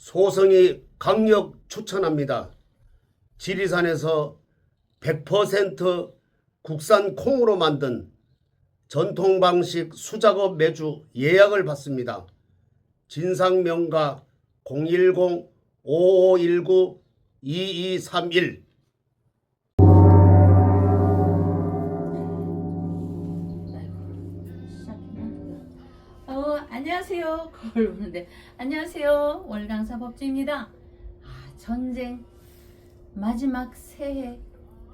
소성이 강력 추천합니다. 지리산에서 100% 국산 콩으로 만든 전통 방식 수작업 매주 예약을 받습니다. 진상명가 010-5519-2231. 안녕하세요. 거울 보는데 안녕하세요. 월강사 법주입니다. 전쟁 마지막 새해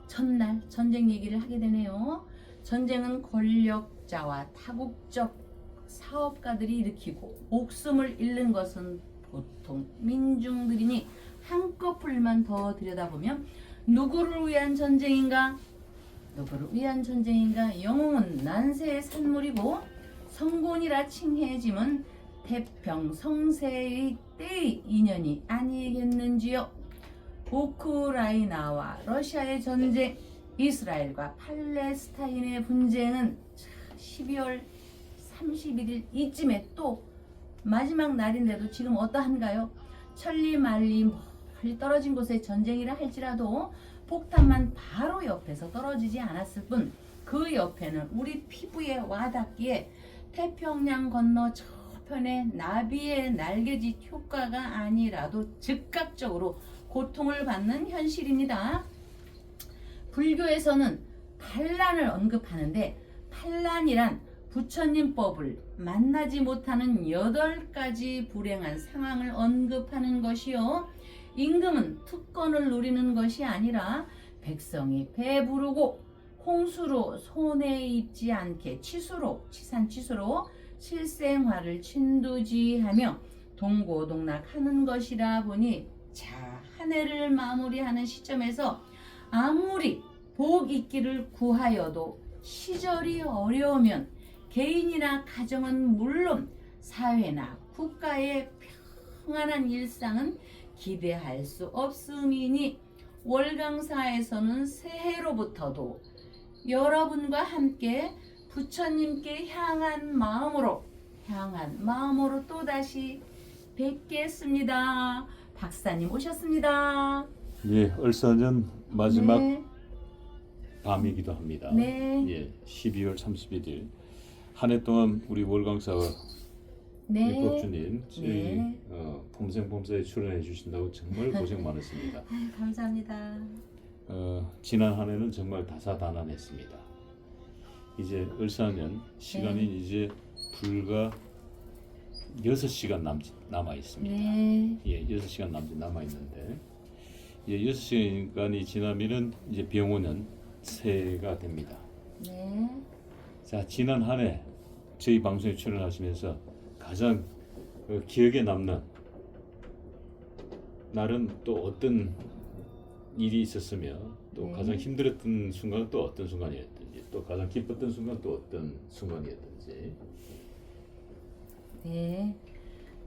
첫날 전쟁 얘기를 하게 되네요. 전쟁은 권력자와 다국적 사업가들이 일으키고 목숨을 잃는 것은 보통 민중들이니 한꺼풀만 더 들여다보면 누구를 위한 전쟁인가? 누구를 위한 전쟁인가? 영웅은 난세의 산물이고 성곤이라 칭해짐은 태평성세의 때의 인연이 아니겠는지요. 우크라이나와 러시아의 전쟁, 이스라엘과 팔레스타인의 분쟁은 12월 31일 이쯤에 또 마지막 날인데도 지금 어떠한가요? 천리말리 멀리 떨어진 곳에 전쟁이라 할지라도 폭탄만 바로 옆에서 떨어지지 않았을 뿐 그 옆에는 우리 피부에 와닿기에 태평양 건너 저편에 나비의 날개짓 효과가 아니라도 즉각적으로 고통을 받는 현실입니다. 불교에서는 반란을 언급하는데 반란이란 부처님법을 만나지 못하는 8가지 불행한 상황을 언급하는 것이요. 임금은 특권을 노리는 것이 아니라 백성이 배부르고 홍수로 손해 입지 않게 치산치수로 실생활을 진두지휘하며 동고동락하는 것이라 보니 한 해를 마무리하는 시점에서 아무리 복 있기를 구하여도 시절이 어려우면 개인이나 가정은 물론 사회나 국가의 평안한 일상은 기대할 수 없음이니 월강사에서는 새해로부터도 여러분과 함께 부처님께 향한 마음으로 또다시 뵙겠습니다. 박사님 오셨습니다. 예, 을사년 마지막 네. 밤이기도 합니다. 네. 예, 12월 31일 한 해 동안 우리 월강사와 네. 법주님 저희 네. 봄생봄사에 출연해 주신다고 정말 고생 많으십니다. 감사합니다. 지난 한 해는 정말 다사다난했습니다. 이제 을사년 시간이 이제 불과 6시간 남아 있습니다. 네. 예, 6시간 남아 있는데 이제 6시간이 지나면은 이제 병원은 새해가 됩니다. 네. 자, 지난 한 해 저희 방송에 출연하시면서 가장 기억에 남는 날은 또 어떤 일이 있었으며 또 네. 가장 힘들었던 순간은 또 어떤 순간이었든지 또 가장 기뻤던 순간 또 어떤 순간이었든지. 네.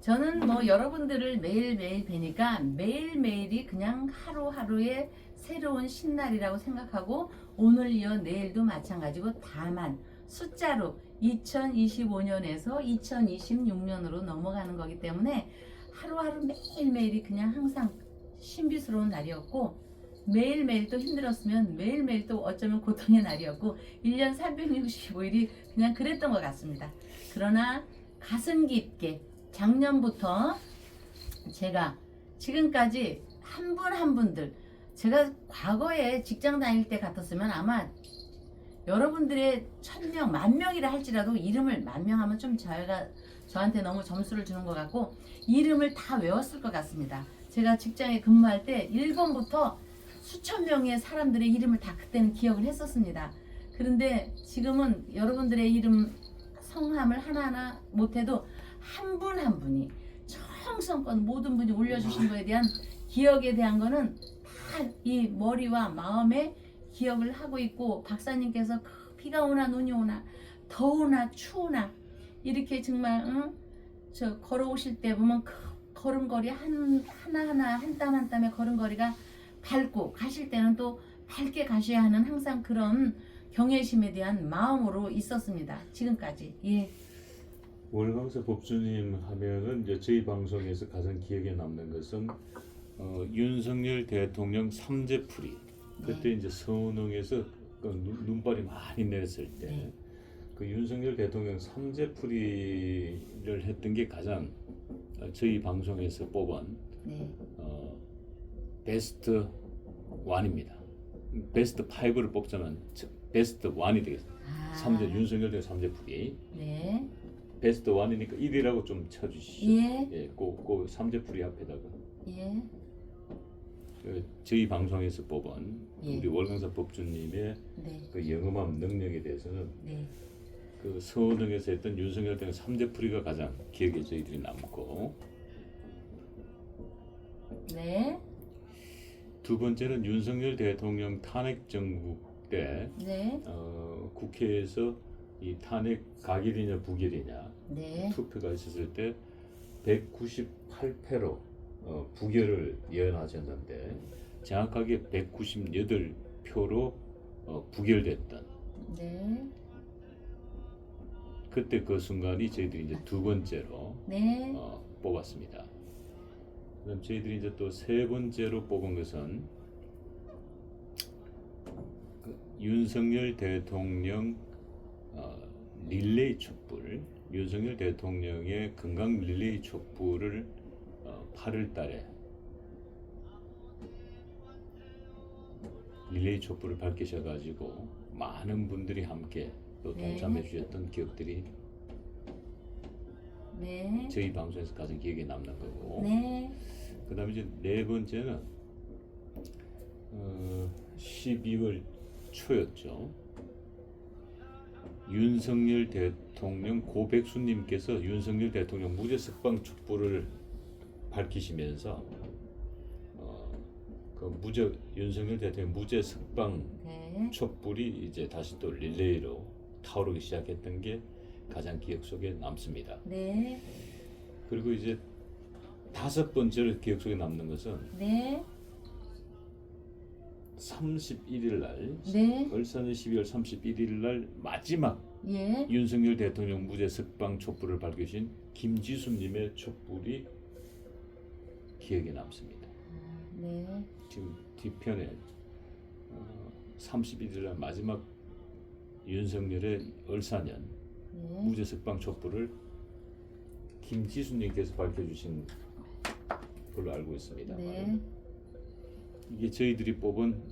저는 여러분들을 매일매일 뵈니까 매일매일이 그냥 하루하루의 새로운 신날이라고 생각하고 오늘 이어 내일도 마찬가지고 다만 숫자로 2025년에서 2026년으로 넘어가는 거기 때문에 하루하루 매일매일이 그냥 항상 신비스러운 날이었고 매일매일 또 힘들었으면 매일매일 또 어쩌면 고통의 날이었고 1년 365일이 그냥 그랬던 것 같습니다. 그러나 가슴 깊게 작년부터 제가 지금까지 한 분 한 분들 제가 과거에 직장 다닐 때 같았으면 아마 여러분들의 1000명, 10,000명이라 할지라도 이름을 10,000명 하면 좀 저한테 너무 점수를 주는 것 같고 이름을 다 외웠을 것 같습니다. 제가 직장에 근무할 때 1번부터 수천 명의 사람들의 이름을 다 그때는 기억을 했었습니다. 그런데 지금은 여러분들의 이름 성함을 하나하나 못해도 한 분 한 분이 정성껏 모든 분이 올려주신 거에 대한 기억에 대한 거는 다 이 머리와 마음에 기억을 하고 있고 박사님께서 비가 오나 눈이 오나 더우나 추우나 이렇게 정말 저 걸어오실 때 보면 걸음걸이 하나하나 한 땀 한 땀의 걸음걸이가 밝고 가실 때는 또 밝게 가셔야 하는 항상 그런 경외심에 대한 마음으로 있었습니다. 지금까지. 예. 월광사 법주님 하면은 이제 저희 방송에서 가장 기억에 남는 것은 윤석열 대통령 삼재풀이 그때 이제 선릉에서 그 눈발이 많이 내렸을 때 네. 그 윤석열 대통령 삼재풀이를 했던 게 가장 저희 방송에서 뽑은 네. 베스트 1입니다. 베스트 5를 뽑자면 베스트 1이 되겠습니다. 아. 윤석열 대통령 삼재풀이 네. 베스트 1이니까 1위라고 좀 쳐주시죠. 예. 예, 그 삼재풀이 앞에다가 예. 저희 방송에서 뽑은 예. 우리 월광사 법주님의 네. 그 영음함 능력에 대해서는 네. 그 서울에서 했던 윤석열 대통령 삼재풀이가 가장 기억에 저희들이 남고, 네. 두 번째는 윤석열 대통령 탄핵 정부 때 네. 국회에서 이 탄핵 가결이냐 부결이냐 네. 투표가 있었을 때 198패로 부결을 예언하셨는데 정확하게 198표로 부결됐던 네. 그때 그 순간이 저희들이 이제 두 번째로 네. 뽑았습니다. 그럼 저희들이 이제 또 세 번째로 뽑은 것은 그 윤석열 대통령 릴레이 촛불, 윤석열 대통령의 건강 릴레이 촛불을 8월 달에 릴레이 촛불을 밝히셔가지고 많은 분들이 함께 또 네. 동참해 주셨던 기억들이 네. 저희 방송에서 가장 기억에 남는 거고, 네. 그 다음에 이제 네 번째는 12월 초였죠. 윤석열 대통령 고백수님께서 윤석열 대통령 무죄 석방 촛불을 밝히시면서 그 윤석열 대통령 무죄 석방 네. 촛불이 이제 다시 또 릴레이로 타오르기 시작했던 게 가장 기억 속에 남습니다. 네. 그리고 이제 다섯 번째로 기억 속에 남는 것은 네. 31일 날, 네. 을사년 12월 31일 날 마지막 예. 윤석열 대통령 무죄 석방 촛불을 밝히신 김지수님의 촛불이 기억에 남습니다. 네. 지금 뒤편에 31일 날 마지막 윤석열의 을사년 네. 무죄 석방 촛불을 김지수님께서 밝혀주신 걸로 알고 있습니다. 네. 이게 저희들이 뽑은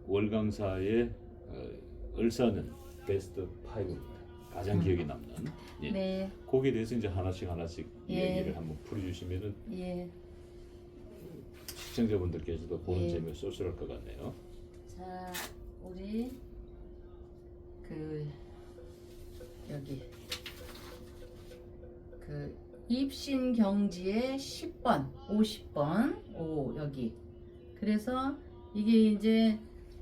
월강사의 을사년 베스트 5입니다. 가장 기억에 남는. 예. 네. 거기에 대해서 이제 하나씩 예. 얘기를 한번 풀어주시면은 예. 시청자분들께서도 보는 예. 재미가 쏠쏠할 것 같네요. 자, 우리 여기 입신경지의 10번, 50번, 여기. 그래서 이게 이제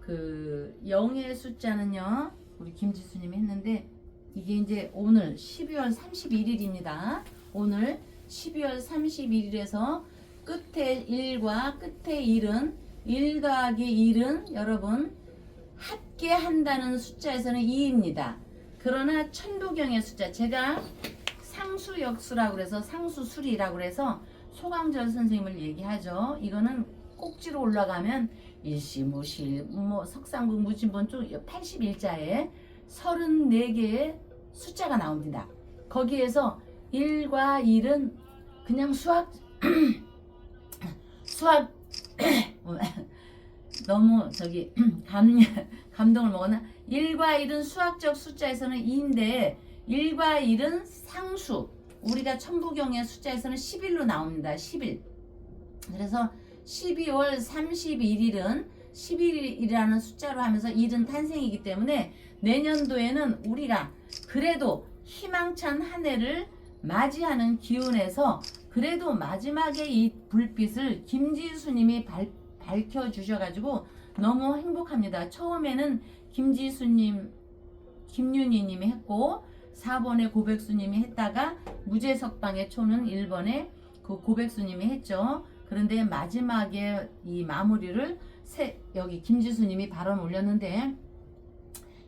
0의 숫자는요, 우리 김지수님이 했는데, 이게 이제 오늘 12월 31일입니다. 오늘 12월 31일에서 끝에 1과 끝에 1은 1 더하기 1은 여러분 합계 한다는 숫자에서는 2입니다. 그러나 천부경의 숫자, 제가 상수역수라고 그래서 상수술이라고 그래서 소강절 선생님을 얘기하죠. 이거는 꼭지로 올라가면 일시, 무실, 석상국, 무진본 쪽 81자에 34개의 숫자가 나옵니다. 거기에서 1과 1은 그냥 수학 너무 감동을 먹었나? 1과 1은 수학적 숫자에서는 2인데 1과 1은 상수, 우리가 천부경의 숫자에서는 11로 나옵니다. 11. 그래서 12월 31일은 11이라는 숫자로 하면서 1은 탄생이기 때문에 내년도에는 우리가 그래도 희망찬 한 해를 맞이하는 기운에서 그래도 마지막에 이 불빛을 김지수님이 밝혀주셔가지고 너무 행복합니다. 처음에는 김지수님, 김윤희님이 했고 4번에 고백수님이 했다가 무죄석방의 초는 1번에 그 고백수님이 했죠. 그런데 마지막에 이 마무리를 여기 김지수님이 발언 올렸는데,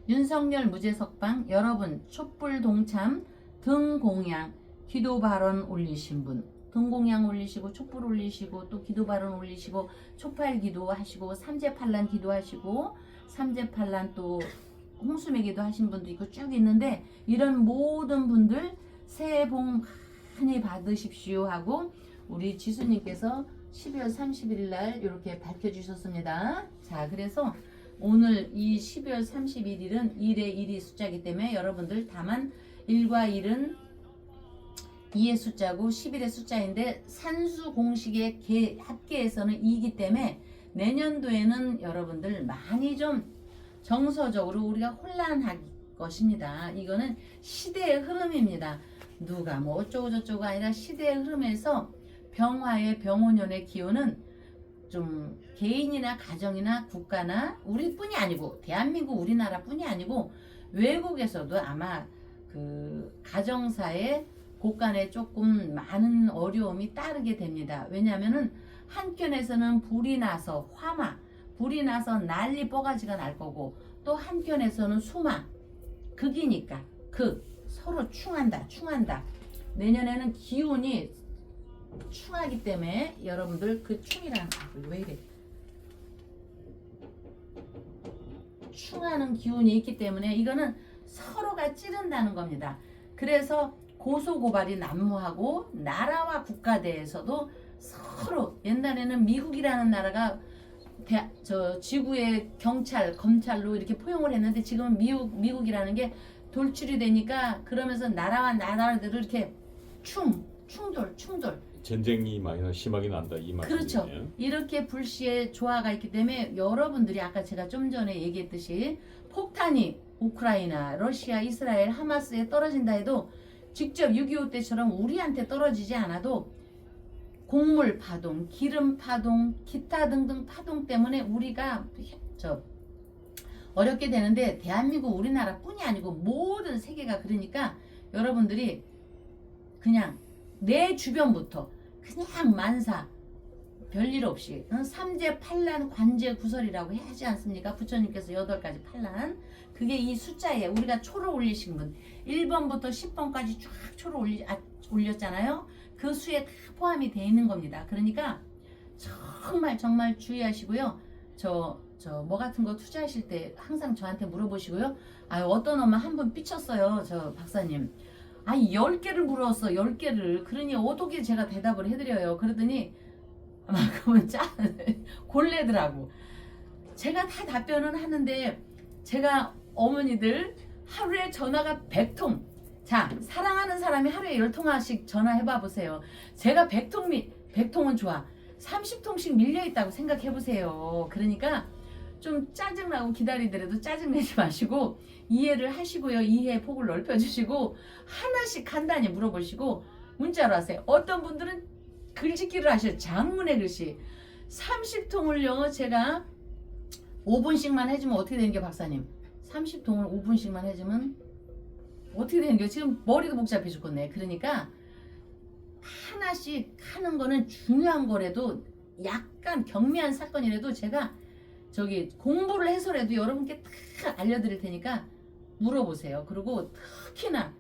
윤석열 무죄석방 여러분 촛불 동참 등 공양 기도 발언 올리신 분, 등공양 올리시고 촛불 올리시고 또 기도 발언 올리시고 초팔 기도하시고 삼재팔란 기도하시고 삼재팔란 또 홍수매 기도하신 분도 있고 쭉 있는데 이런 모든 분들 새해 복 많이 받으십시오 하고 우리 지수님께서 12월 31일 날 이렇게 밝혀주셨습니다. 자, 그래서 오늘 이 12월 31일은 1의 1이 숫자이기 때문에 여러분들 다만 1과 1은 2의 숫자고 11의 숫자인데 산수 공식의 합계에서는 2이기 때문에 내년도에는 여러분들 많이 좀 정서적으로 우리가 혼란할 것입니다. 이거는 시대의 흐름입니다. 누가 뭐 어쩌고 저쩌고 아니라 시대의 흐름에서 병화의 병원연의 기운은 좀 개인이나 가정이나 국가나 우리뿐이 아니고 대한민국 우리나라뿐이 아니고 외국에서도 아마 그 가정사의 곳간에 조금 많은 어려움이 따르게 됩니다. 왜냐하면은 한켠에서는 불이 나서 화마, 불이 나서 난리 뽀가지가 날 거고 또 한켠에서는 수마, 극이니까 서로 충한다. 내년에는 기운이 충하기 때문에 여러분들 그 충이라는 왜 이래? 충하는 기운이 있기 때문에 이거는 서로가 찌른다는 겁니다. 그래서 고소고발이 난무하고 나라와 국가 대에서도 서로 옛날에는 미국이라는 나라가 지구의 경찰, 검찰로 이렇게 포용을 했는데 지금은 미국이라는 게 돌출이 되니까 그러면서 나라와 나라들을 이렇게 충돌 전쟁이 많이 심하게 난다 이 말이에요. 그렇죠. 이렇게 불시의 조화가 있기 때문에 여러분들이 아까 제가 좀 전에 얘기했듯이 폭탄이 우크라이나, 러시아, 이스라엘, 하마스에 떨어진다 해도 직접 6.25 때처럼 우리한테 떨어지지 않아도 곡물 파동, 기름 파동, 기타 등등 파동 때문에 우리가 어렵게 되는데 대한민국 우리나라뿐이 아니고 모든 세계가 그러니까 여러분들이 그냥 내 주변부터 그냥 만사 별일 없이 삼재 팔란 관제 구설이라고 하지 않습니까? 부처님께서 8가지 팔란 그게 이 숫자에 우리가 초를 올리신 분 1번부터 10번까지 쫙 초를 올렸잖아요. 그 수에 다 포함이 되어 있는 겁니다. 그러니까 정말 주의하시고요. 뭐 같은 거 투자하실 때 항상 저한테 물어보시고요. 어떤 엄마 한 분 삐쳤어요. 저 박사님. 10개를 물었어. 10개를. 그러니 어떻게 제가 대답을 해드려요. 그러더니 그러면 골래더라고. 제가 다 답변은 하는데 제가 어머니들 하루에 전화가 100통. 자, 사랑하는 사람이 하루에 10통화씩 전화해봐 보세요. 제가 100통은 좋아. 30통씩 밀려있다고 생각해보세요. 그러니까 좀 짜증나고 기다리더라도 짜증내지 마시고 이해를 하시고요. 이해의 폭을 넓혀주시고 하나씩 간단히 물어보시고 문자로 하세요. 어떤 분들은 글짓기를 하셔요. 장문의 글씨 30통을요 제가 5분씩만 해주면 어떻게 되는 게 박사님 30통을 5분씩만 해주면 어떻게 되는 게 지금 머리도 복잡해 죽겠네. 그러니까 하나씩 하는 거는 중요한 거라도 약간 경미한 사건이라도 제가 공부를 해서라도 여러분께 다 알려드릴 테니까 물어보세요. 그리고 특히나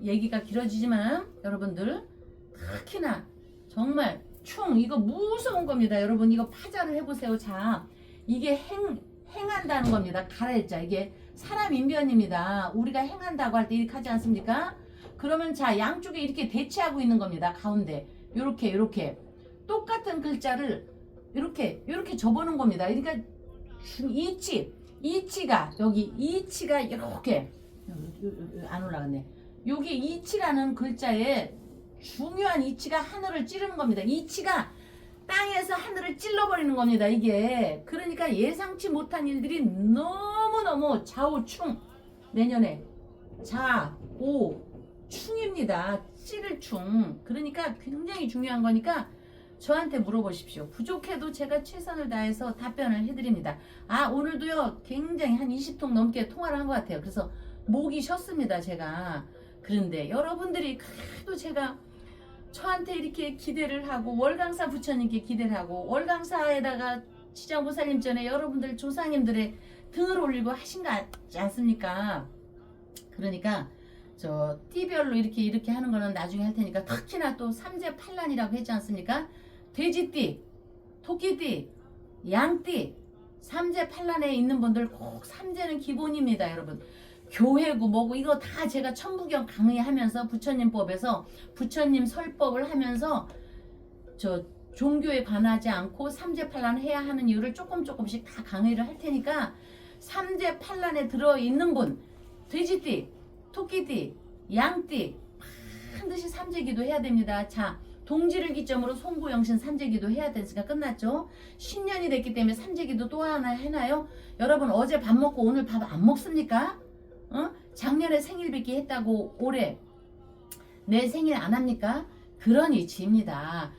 얘기가 길어지지만 여러분들 특히나 정말 이거 무서운 겁니다. 여러분 이거 파자를 해보세요. 자, 이게 행한다는 겁니다. 가라일자 이게 사람 인변입니다. 우리가 행한다고 할 때 이렇게 하지 않습니까? 그러면 자 양쪽에 이렇게 대치하고 있는 겁니다. 가운데 요렇게 똑같은 글자를 이렇게 접어놓은 겁니다. 그러니까 이치가 여기 이치가 이렇게 안 올라갔네. 여기 이치라는 글자에 중요한 이치가 하늘을 찌르는 겁니다. 이치가 땅에서 하늘을 찔러버리는 겁니다. 이게 그러니까 예상치 못한 일들이 너무너무 좌우충 내년에 좌우충입니다. 찌를 충. 그러니까 굉장히 중요한 거니까 저한테 물어보십시오. 부족해도 제가 최선을 다해서 답변을 해드립니다. 오늘도요 굉장히 한 20통 넘게 통화를 한 것 같아요. 그래서 목이 쉬었습니다 제가. 그런데 여러분들이 그래도 제가 저한테 이렇게 기대를 하고 월강사 부처님께 기대를 하고 월강사에다가 지장보살님 전에 여러분들 조상님들의 등을 올리고 하신 거 같지 않습니까? 그러니까 저 띠별로 이렇게 하는 거는 나중에 할 테니까 특히나 또 삼재팔란이라고 했지 않습니까? 돼지띠, 토끼띠, 양띠, 삼재팔란에 있는 분들 꼭 삼재는 기본입니다, 여러분. 교회고 뭐고 이거 다 제가 천부경 강의하면서 부처님법에서 부처님 설법을 하면서 저 종교에 관하지 않고 삼재팔란 해야 하는 이유를 조금씩 다 강의를 할 테니까 삼재팔란에 들어있는 분 돼지띠, 토끼띠, 양띠 반드시 삼재기도 해야 됩니다. 자, 동지를 기점으로 송구영신 삼재기도 해야 되니까 끝났죠. 신년이 됐기 때문에 삼재기도 또 하나 해나요? 여러분 어제 밥 먹고 오늘 밥 안 먹습니까? 작년에 생일 뵙기 했다고 올해 내 생일 안 합니까? 그런 이치입니다.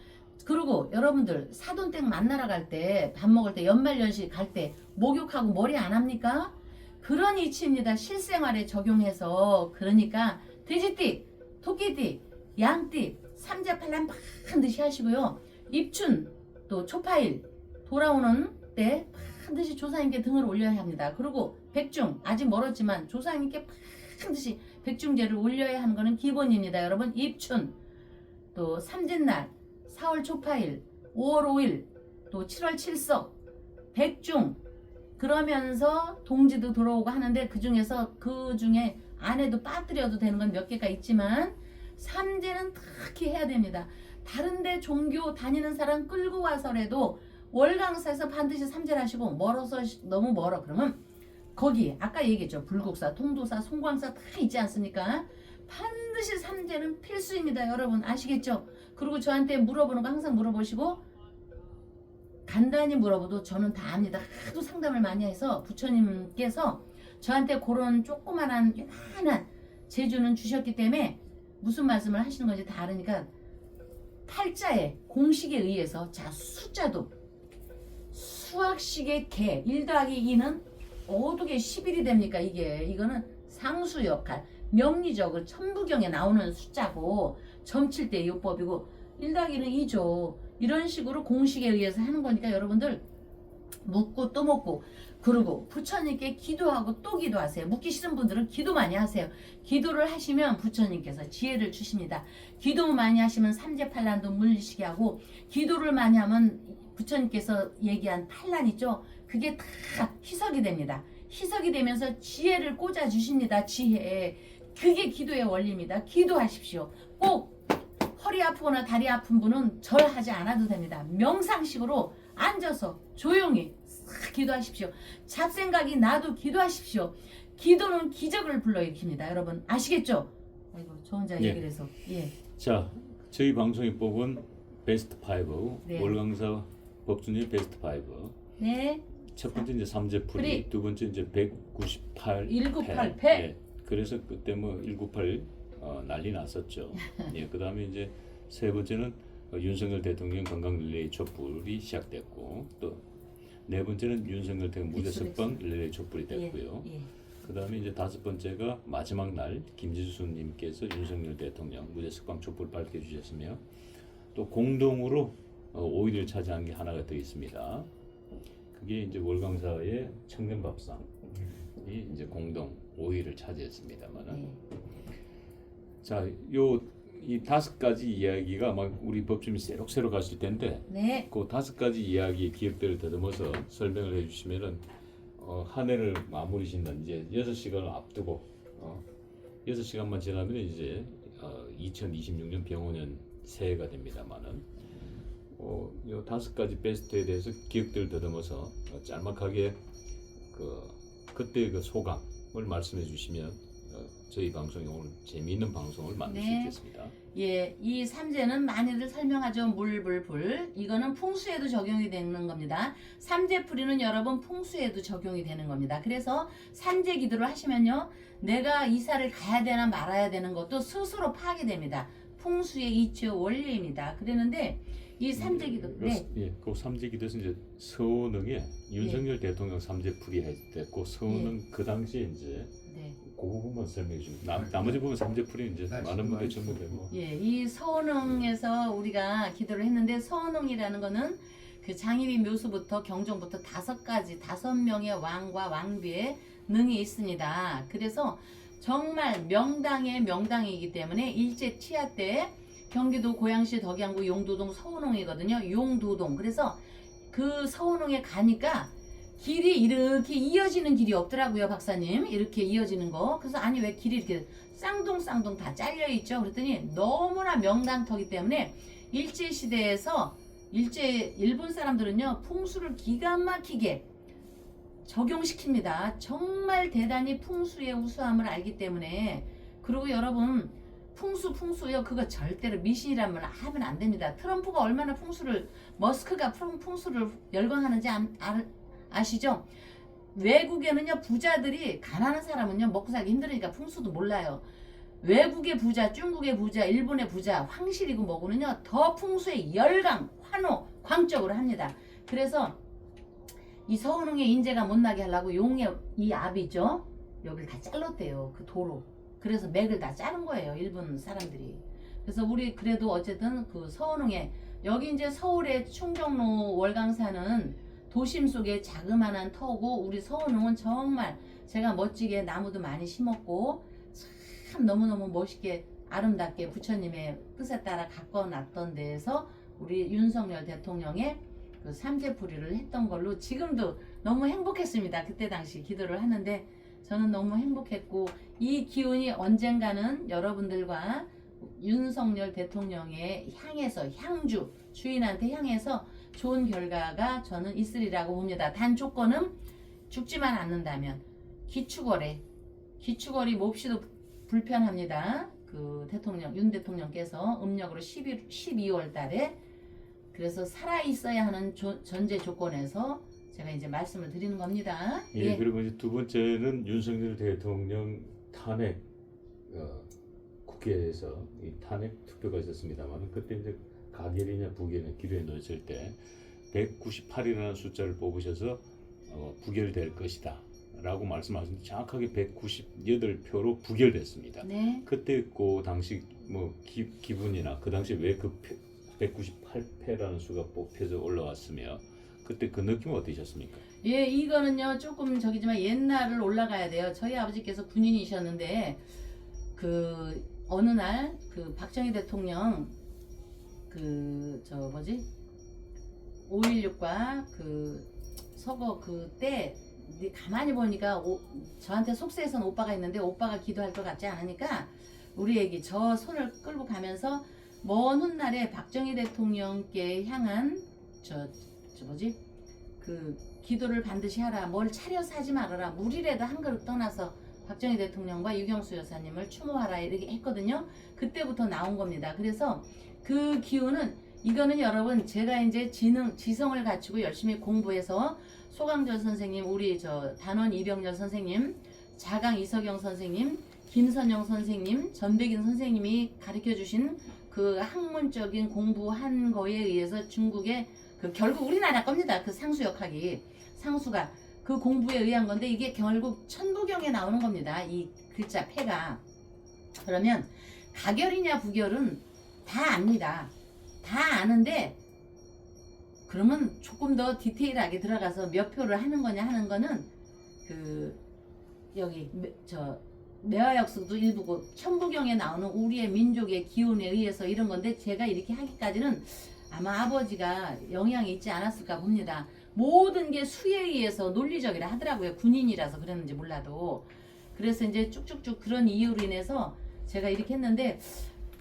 그리고 여러분들 사돈댁 만나러 갈 때 밥 먹을 때 연말연시 갈 때 목욕하고 머리 안 합니까? 그런 이치입니다. 실생활에 적용해서. 그러니까 돼지띠, 토끼띠, 양띠, 삼재팔란 반드시 하시고요. 입춘 또 초파일 돌아오는 때 반드시 조사님께 등을 올려야 합니다. 그리고 백중 아직 멀었지만 조사님께 반드시 백중제를 올려야 하는 것은 기본입니다. 여러분 입춘 또 삼진날 4월 초파일 5월 5일 또 7월 7석 백중 그러면서 동지도 들어오고 하는데 그 중에 안에도 빠뜨려도 되는 건 몇 개가 있지만 삼재는 특히 해야 됩니다. 다른데 종교 다니는 사람 끌고 와서라도 월강사에서 반드시 삼재를 하시고 멀어서 너무 멀어 그러면 거기 아까 얘기했죠. 불국사, 통도사, 송광사 다 있지 않습니까? 반드시 삼재는 필수입니다. 여러분 아시겠죠? 그리고 저한테 물어보는 거 항상 물어보시고 간단히 물어봐도 저는 다 압니다. 하도 상담을 많이 해서 부처님께서 저한테 그런 조그만한 요만한 재주는 주셨기 때문에 무슨 말씀을 하시는 건지 다 알으니까 팔자의 공식에 의해서 자 숫자도 수학식의 개 1 더하기 2는 어떻게 11이 됩니까? 이거는 상수 역할 명리적으로 천부경에 나오는 숫자고 점칠 때 요법이고 1 더하기는 2죠. 이런 식으로 공식에 의해서 하는 거니까 여러분들 묻고 또 묻고 그리고 부처님께 기도하고 또 기도하세요. 묻기 싫은 분들은 기도 많이 하세요. 기도를 하시면 부처님께서 지혜를 주십니다. 기도 많이 하시면 삼재팔란도 물리시게 하고 기도를 많이 하면 부처님께서 얘기한 팔란 있죠. 그게 다 희석이 됩니다. 희석이 되면서 지혜를 꽂아 주십니다. 지혜. 그게 기도의 원리입니다. 기도하십시오. 꼭 허리 아프거나 다리 아픈 분은 절하지 않아도 됩니다. 명상식으로 앉아서 조용히 싹 기도하십시오. 잡생각이 나도 기도하십시오. 기도는 기적을 불러일으킵니다. 여러분 아시겠죠? 아이고 저 혼자 예. 얘기를 해서 예. 자, 저희 방송에 뽑은 베스트 5 네. 월강사 법준의 베스트 5. 네. 첫 번째 이제 삼재풀이, 풀이. 두 번째 이제 198 198 패. 패. 예. 그래서 그때 뭐 198 난리 났었죠. 예. 그다음에 이제 세 번째는 윤석열 대통령 건강 릴레이 촛불이 시작됐고 또 네 번째는 윤석열 대통령 무죄 석방 릴레이 촛불이 됐고요. 예. 그다음에 이제 다섯 번째가 마지막 날 김지수님께서 윤석열 대통령 무죄 석방 촛불 밝혀주셨으며 또 공동으로 5위를 차지한 게 하나가 더 있습니다. 그게 이제 월강사의 청년밥상이 이제 공동 5위를 차지했습니다만은 자, 이 5가지 이야기가 막 우리 법주민 새록새록 하실 텐데 네. 그 5가지 이야기 기억들을 더듬어서 설명을 해주시면은 한 해를 마무리신다. 이제 6시간을 앞두고 6시간만 지나면 이제 2026년 병원년 새해가 됩니다만은 이 5가지 베스트에 대해서 기억들을 더듬어서 짤막하게 그때의 그 소감을 말씀해 주시면 저희 방송이 오늘 재미있는 방송을 만들 수 네. 있겠습니다. 예, 이 삼재는 많이들 설명하죠. 물불불. 이거는 풍수에도 적용이 되는 겁니다. 삼재풀이는 여러분 풍수에도 적용이 되는 겁니다. 그래서 삼재 기도를 하시면요. 내가 이사를 가야 되나 말아야 되는 것도 스스로 파악이 됩니다. 풍수의 이치의 원리입니다. 그랬는데 이 삼재 기도 예, 그 삼재기도에서 이제 서원흥에 윤석열 대통령 삼재풀이 했고 서원흥 그 당시에 이제 네. 그 부분만 설명해 주시면 나머지 부분 삼재풀이 이제 많은 분들이 전문되고 예, 이 서원흥에서 우리가 기도를 했는데 서원흥이라는 거는 그 장희비 묘수부터 경종부터 5명의 왕과 왕비의 능이 있습니다. 그래서 정말 명당의 명당이기 때문에 일제 치하 때 경기도 고양시 덕양구 용도동 서운홍이거든요. 용도동. 그래서 그 서운홍에 가니까 길이 이렇게 이어지는 길이 없더라고요, 박사님. 이렇게 이어지는 거. 그래서 아니 왜 길이 이렇게 쌍둥쌍둥 다 잘려 있죠? 그랬더니 너무나 명당터기 때문에 일제 시대에서 일본 사람들은요 풍수를 기가 막히게 적용시킵니다. 정말 대단히 풍수의 우수함을 알기 때문에. 그리고 여러분 풍수요 그거 절대로 미신이라면 하면 안 됩니다. 트럼프가 얼마나 머스크가 풍수를 열광하는지 아시죠? 외국에는요 부자들이 가난한 사람은요 먹고 살기 힘드니까 풍수도 몰라요. 외국의 부자, 중국의 부자, 일본의 부자, 황실이고 뭐고는요 더 풍수에 열광, 환호, 광적으로 합니다. 그래서 이 서운흥의 인재가 못 나게 하려고 용의 이 앞이죠. 여기를 다 잘랐대요. 그 도로. 그래서 맥을 다 자른 거예요. 일본 사람들이. 그래서 우리 그래도 어쨌든 그 서운흥에 여기 이제 서울의 충정로 월강산은 도심 속에 자그마한 터고 우리 서운흥은 정말 제가 멋지게 나무도 많이 심었고 참 너무너무 멋있게 아름답게 부처님의 뜻에 따라 가꿔놨던 데에서 우리 윤석열 대통령의 그 삼재풀이를 했던 걸로 지금도 너무 행복했습니다. 그때 당시 기도를 하는데 저는 너무 행복했고 이 기운이 언젠가는 여러분들과 윤석열 대통령의 향해서 주인한테 향해서 좋은 결과가 저는 있으리라고 봅니다. 단 조건은 죽지만 않는다면 기축월이 몹시도 불편합니다. 그 윤 대통령께서 음력으로 12월 달에 그래서 살아 있어야 하는 전제 조건에서 제가 이제 말씀을 드리는 겁니다. 예, 그리고 이제 두 번째는 윤석열 대통령 탄핵 국회에서 이 탄핵 투표가 있었습니다만 그때 이제 가결이냐 부결이냐 기로에 놓였을 때 198이라는 숫자를 뽑으셔서 부결될 것이다 라고 말씀하셨는데 정확하게 198표로 부결됐습니다. 네. 그때 그 당시 뭐 기분이나 그 당시 왜 그 198패라는 수가 뽑혀서 올라왔으며 그때 그 느낌 어떠셨습니까? 예, 이거는요 조금 저기지만 옛날을 올라가야 돼요. 저희 아버지께서 군인이셨는데 그 어느 날 그 박정희 대통령 그 5.16과 그 서거 그때 가만히 보니까 저한테 속세에서는 오빠가 있는데 오빠가 기도할 것 같지 않으니까 우리 애기 저 손을 끌고 가면서 먼 훗날에 박정희 대통령께 향한 그 기도를 반드시 하라. 뭘 차려서 하지 말아라. 물이라도 한 그릇 떠나서 박정희 대통령과 유경수 여사님을 추모하라 이렇게 했거든요. 그때부터 나온 겁니다. 그래서 그 기운은 이거는 여러분 제가 이제 지성을 갖추고 열심히 공부해서 소강전 선생님, 우리 단원 이병렬 선생님, 자강 이석영 선생님, 김선영 선생님, 전백인 선생님이 가르쳐 주신 그 학문적인 공부한 거에 의해서 중국의 결국 우리나라 겁니다. 그 상수역학이 상수가 그 공부에 의한 건데 이게 결국 천부경에 나오는 겁니다. 이 글자 패가. 그러면 가결이냐 부결은 다 압니다. 다 아는데 그러면 조금 더 디테일하게 들어가서 몇 표를 하는 거냐 하는 거는 여기 매화역수도 일부고 천부경에 나오는 우리의 민족의 기운에 의해서 이런 건데 제가 이렇게 하기까지는 아마 아버지가 영향이 있지 않았을까 봅니다. 모든 게 수에 의해서 논리적이라 하더라고요. 군인이라서 그랬는지 몰라도. 그래서 이제 쭉쭉쭉 그런 이유로 인해서 제가 이렇게 했는데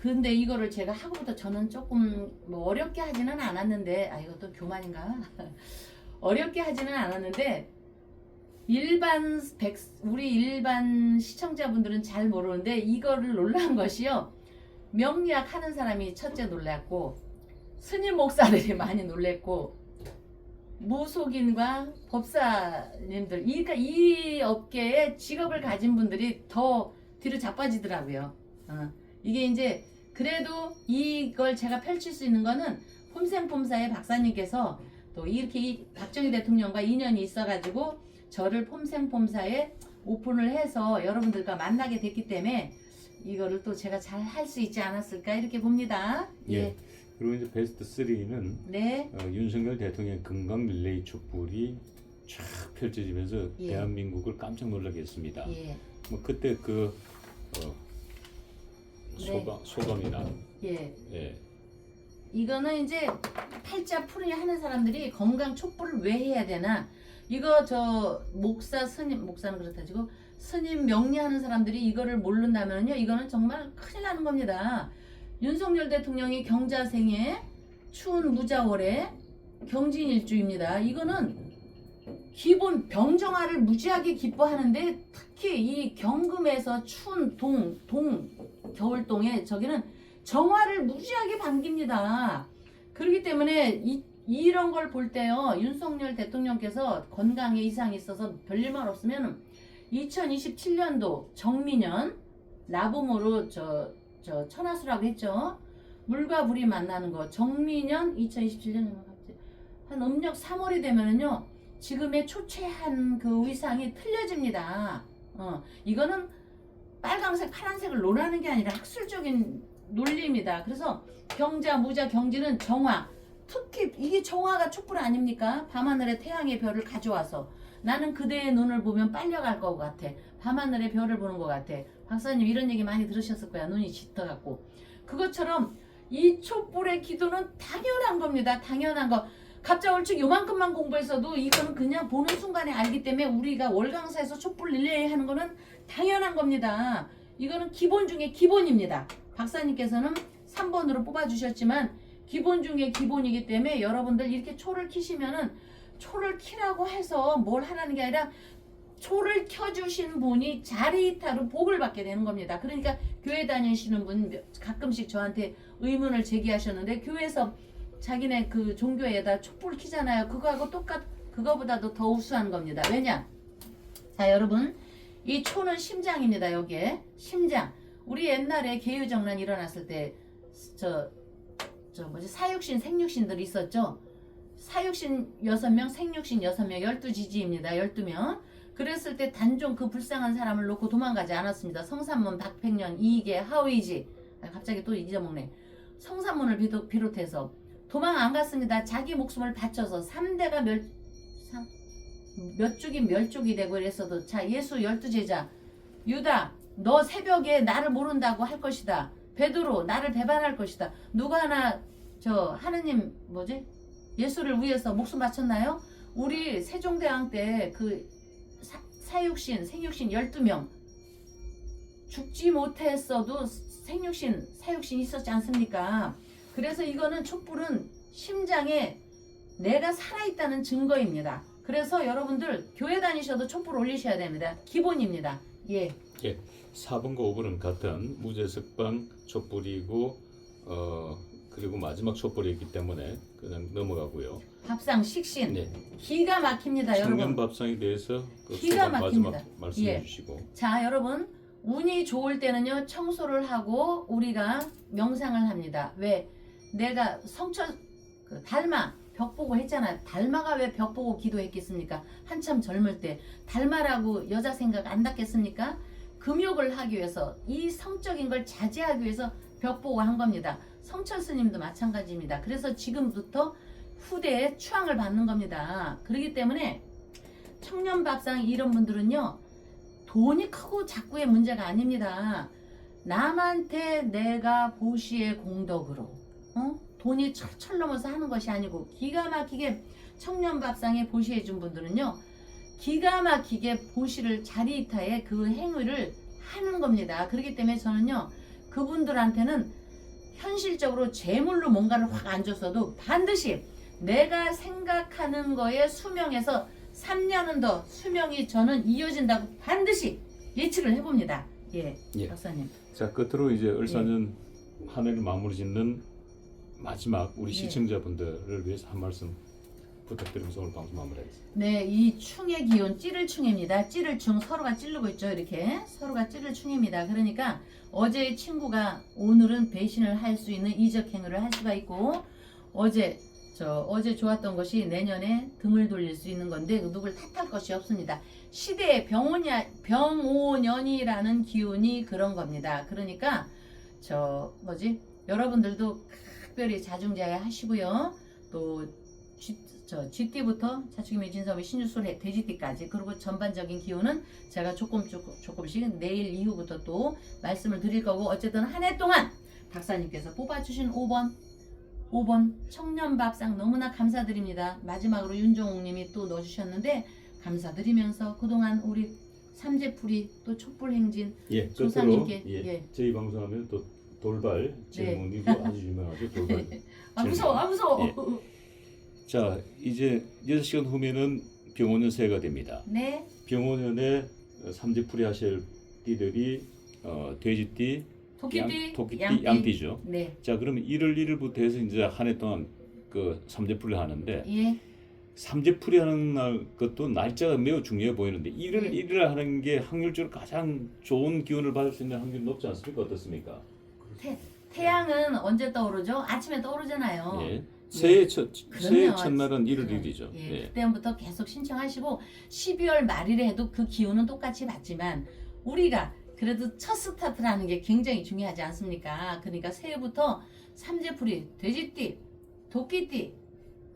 근데 이거를 제가 하고부터 저는 조금 뭐 어렵게 하지는 않았는데 이것도 교만인가? 어렵게 하지는 않았는데 우리 일반 시청자분들은 잘 모르는데 이거를 놀란 것이요. 명리학 하는 사람이 첫째 놀랐고 스님 목사들이 많이 놀랬고 무속인과 법사님들 그러니까 이 업계에 직업을 가진 분들이 더 뒤로 자빠지더라고요. 이게 이제 그래도 이걸 제가 펼칠 수 있는 거는 폼생폼사의 박사님께서 또 이렇게 박정희 대통령과 인연이 있어가지고 저를 폼생폼사에 오픈을 해서 여러분들과 만나게 됐기 때문에 이거를 또 제가 잘 할 수 있지 않았을까 이렇게 봅니다. 예. 그리고 이제 베스트 3는 네. 윤석열 대통령의 금강 릴레이 촛불이 쫙 펼쳐지면서 예. 대한민국을 깜짝 놀라게 했습니다. 예. 뭐 그때 그 네. 소감이나 예. 예. 이거는 이제 팔자 풀이 하는 사람들이 건강 촉불을 왜 해야 되나? 이거 저 목사 스님 목사는 그렇다 치고 스님 명리하는 사람들이 이거를 모른다면요, 이거는 정말 큰일 나는 겁니다. 윤석열 대통령이 경자생에 추운 무자월에 경진일주입니다. 이거는 기본 병정화를 무지하게 기뻐하는데 특히 이 경금에서 추운 겨울동에 저기는 정화를 무지하게 반깁니다. 그렇기 때문에 이런 걸 볼 때요, 윤석열 대통령께서 건강에 이상이 있어서 별일만 없으면 2027년도 정미년 나봄으로 저 천하수라고 했죠. 물과 불이 만나는 거 정미년 2027년 한 음력 3월이 되면은요, 지금의 초췌한 그 의상이 틀려집니다. 이거는 빨강색 파란색을 논하는 게 아니라 학술적인 논리입니다. 그래서 경자 무자 경지는 정화, 특히 이게 정화가 촛불 아닙니까? 밤하늘에 태양의 별을 가져와서 나는 그대의 눈을 보면 빨려갈 것 같아. 밤하늘의 별을 보는 것 같아. 박사님 이런 얘기 많이 들으셨을 거야. 눈이 짙어갖고. 그것처럼 이 촛불의 기도는 당연한 겁니다. 당연한 거. 갑자올축 요만큼만 공부했어도 이거는 그냥 보는 순간에 알기 때문에 우리가 월강사에서 촛불 릴레이 하는 거는 당연한 겁니다. 이거는 기본 중에 기본입니다. 박사님께서는 3번으로 뽑아주셨지만 기본 중에 기본이기 때문에 여러분들 이렇게 초를 키시면은 초를 키라고 해서 뭘 하라는 게 아니라 초를 켜주신 분이 자리타로 복을 받게 되는 겁니다. 그러니까 교회 다니시는 분 가끔씩 저한테 의문을 제기하셨는데, 교회에서 자기네 그 종교에다 촛불 키잖아요. 그거하고 그거보다도 더 우수한 겁니다. 왜냐? 자, 여러분, 이 초는 심장입니다. 여기에 심장. 우리 옛날에 계유정난 일어났을 때 사육신 생육신들 있었죠. 사육신 6명, 생육신 6명, 12지지입니다. 12명. 그랬을 때 단종 그 불쌍한 사람을 놓고 도망가지 않았습니다. 성산문, 박팽년, 이계, 하의지. 갑자기 또 잊어먹네. 성산문을 비롯해서 도망 안 갔습니다. 자기 목숨을 바쳐서 3대가 몇 쪽이 멸족이 되고 이랬어도, 자, 예수 12제자 유다, 너 새벽에 나를 모른다고 할 것이다. 베드로, 나를 배반할 것이다. 누가 하나 하느님 예수를 위해서 목숨 바쳤나요? 우리 세종대왕 때 그 사육신, 생육신 12명 죽지 못했어도 생육신, 사육신 있었지 않습니까? 그래서 이거는 촛불은 심장에 내가 살아있다는 증거입니다. 그래서 여러분들 교회 다니셔도 촛불 올리셔야 됩니다. 기본입니다. 예. 4번과 5번은 같은 무제석방 촛불이고 그리고 마지막 촛불이기 때문에 그냥 넘어가고요. 밥상 식신. 네. 기가 막힙니다, 청년 여러분. 밥상에 대해서 그 기가 막힙니다. 마지막 말씀해 예. 주시고. 자, 여러분, 운이 좋을 때는요, 청소를 하고 우리가 명상을 합니다. 왜? 내가 달마 벽 보고 했잖아. 달마가 왜 벽 보고 기도했겠습니까? 한참 젊을 때 달마라고 여자 생각 안 났겠습니까? 금욕을 하기 위해서, 이 성적인 걸 자제하기 위해서 벽 보고 한 겁니다. 성철 스님도 마찬가지입니다. 그래서 지금부터 후대에 추앙을 받는 겁니다. 그렇기 때문에 청년밥상 이런 분들은요, 돈이 크고 작고의 문제가 아닙니다. 남한테 내가 보시의 공덕으로 돈이 철철 넘어서 하는 것이 아니고, 기가 막히게 청년밥상에 보시해 준 분들은요, 기가 막히게 보시를 자리이타에 그 행위를 하는 겁니다. 그렇기 때문에 저는요, 그분들한테는 현실적으로 재물로 뭔가를 확 안 줬어도 반드시 내가 생각하는 거에 수명에서 3년은 더 수명이 저는 이어진다고 반드시 예측을 해봅니다. 예, 박사님. 자, 끝으로 이제 을사년 한 해를 마무리 짓는 마지막 우리 시청자분들을 위해서 한 말씀 부탁드리면서 오늘 방송 마무리하겠습니다. 네, 이 충의 기운 찌를충입니다. 찌를충, 서로가 찌르고 있죠. 이렇게 서로가 찌를충입니다. 그러니까 어제의 친구가 오늘은 배신을 할 수 있는 이적 행위를 할 수가 있고, 어제 좋았던 것이 내년에 등을 돌릴 수 있는 건데 누굴 탓할 것이 없습니다. 시대의 병오년이라는 기운이 그런 겁니다. 그러니까 여러분들도 특별히 자중자애 하시고요. 또 쥐띠부터 차축임의 진섬의 신유술 돼지띠까지, 그리고 전반적인 기운은 제가 조금씩 내일 이후부터 또 말씀을 드릴 거고, 어쨌든 한 해 동안 박사님께서 뽑아주신 5번 청년밥상 너무나 감사드립니다. 마지막으로 윤종욱님이 또 넣어주셨는데 감사드리면서 그동안 우리 삼재풀이 또 촛불행진 예, 조상님께 끝으로 예. 저희 방송하면 또 돌발 질문이도 아주 유명하죠. 돌발. 아 무서워. 예. 자, 이제 6시간 후면은 병원연세가 됩니다. 네. 병원연에 삼재풀이 하실 띠들이 돼지띠, 토끼띠, 양띠죠. 네. 자, 그러면 1월 1일부터 해서 이제 한 해 동안 그 삼재풀이 하는데 예. 삼재풀이 하는 날 것도 날짜가 매우 중요해 보이는데 1월 네. 1일 하는 게 확률적으로 가장 좋은 기운을 받을 수 있는 확률이 높지 않습니까? 어떻습니까? 태양은 언제 떠오르죠? 아침에 떠오르잖아요. 예. 새해 그럼요. 첫날은 1월 그럼. 1일이죠. 예. 예. 그때부터 계속 신청하시고 12월 말일에 해도 그 기운은 똑같이 받지만 우리가 그래도 첫 스타트라는 게 굉장히 중요하지 않습니까? 그러니까 새해부터 삼재풀이, 돼지띠, 토끼띠,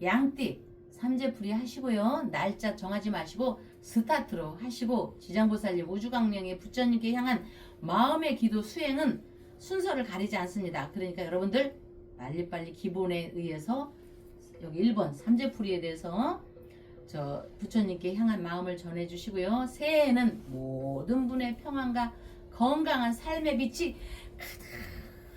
양띠, 삼재풀이 하시고요. 날짜 정하지 마시고 스타트로 하시고, 지장보살님, 우주광명의 부처님께 향한 마음의 기도 수행은 순서를 가리지 않습니다. 그러니까 여러분들 빨리빨리 기본에 의해서 여기 1번 삼재풀이에 대해서 저 부처님께 향한 마음을 전해주시고요. 새해에는 모든 분의 평안과 건강한 삶의 빛이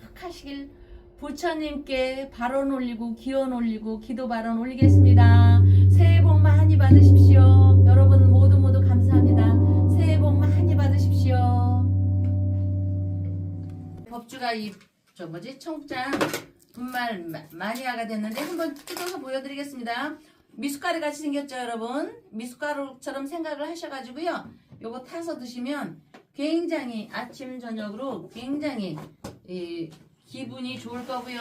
가득하시길 부처님께 발언 올리고 기원 올리고 기도 발언 올리겠습니다. 새해 복 많이 받으십시오. 여러분 모두 감사합니다. 새해 복 많이 받으십시오. 법주가 청장 분말 마니아가 됐는데 한번 뜯어서 보여드리겠습니다. 미숫가루 같이 생겼죠, 여러분? 미숫가루처럼 생각을 하셔가지고요. 요거 타서 드시면 굉장히 아침 저녁으로 굉장히 기분이 좋을 거고요.